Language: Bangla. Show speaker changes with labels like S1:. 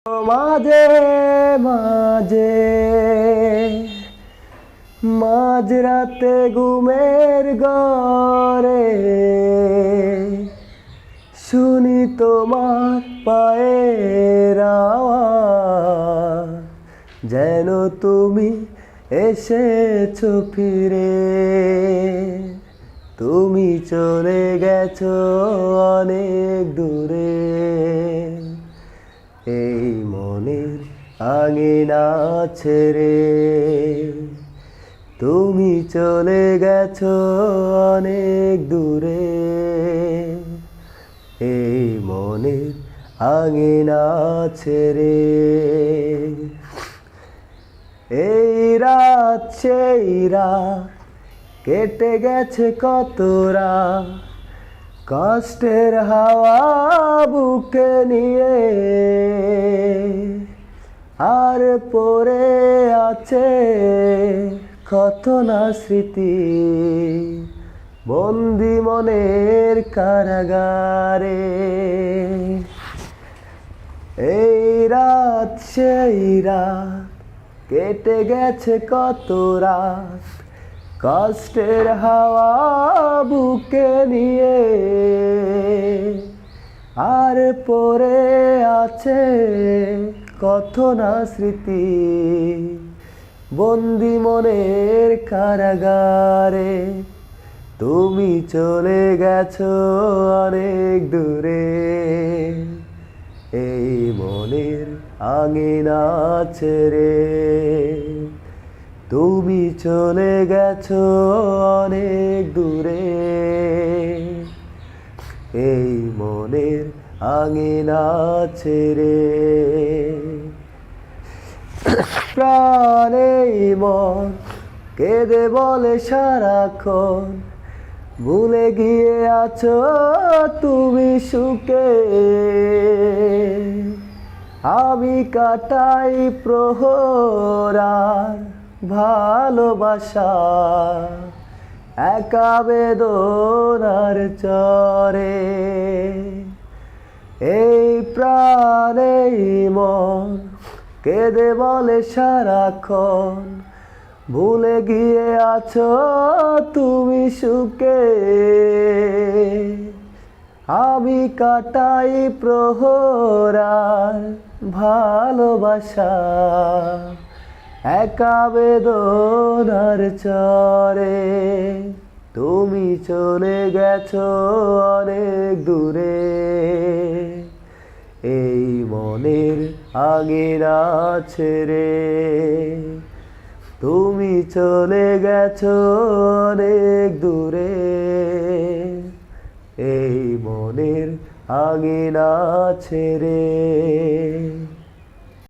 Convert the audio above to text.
S1: মাঝে মাঝে মাঝরাতে ঘুমের ঘরে শুনি তোমার পায়ের আওয়াজ, যেন তুমি এসেছো ফিরে। তুমি চলে গেছো অনেক দূরে, এই মনের আঙিনা ছেড়ে। তুমি চলে গেছো অনেক দূরে, এই মনের আঙিনা ছেড়ে। এই রাত সেই রাত কেটে গেছে কত রাত, কষ্টের হাওয়া বুকে নিয়ে, আর পড়ে আছে কত না স্মৃতি বন্দি মনের কারাগারে। এই রাত সেই রাত কেটে গেছে কত রাত, কষ্টের হাওয়া বুকে নিয়ে, আর পড়ে আছে কত না স্মৃতি বন্দি মনের কারাগারে। তুমি চলে গেছো অনেক দূরে, এই মনের আঙিনা ছেড়ে। তুমি চলে গেছো অনেক দূরে, এই মনের আঙিনা ছেড়ে। প্রাণেই মন কেঁদে বলে সারাক্ষণ, ভুলে গিয়ে আছো তুমি সুখে। আমি কাটাই প্রহর আর ভালোবাসা, একা বেদনার চরে। এই প্রাণেই মন কেঁদে বলে সারাক্ষণ, ভুলে গিয়ে আছো তুমি সুখে। আমি কাটাই প্রহর আর ভালোবাসা, একা বেদনার চরে। তুমি চলে গেছো অনেক দূরে, এই মনের আঙিনা ছেড়ে। তুমি চলে গেছো অনেক দূরে, এই মনের আঙিনা ছেড়ে।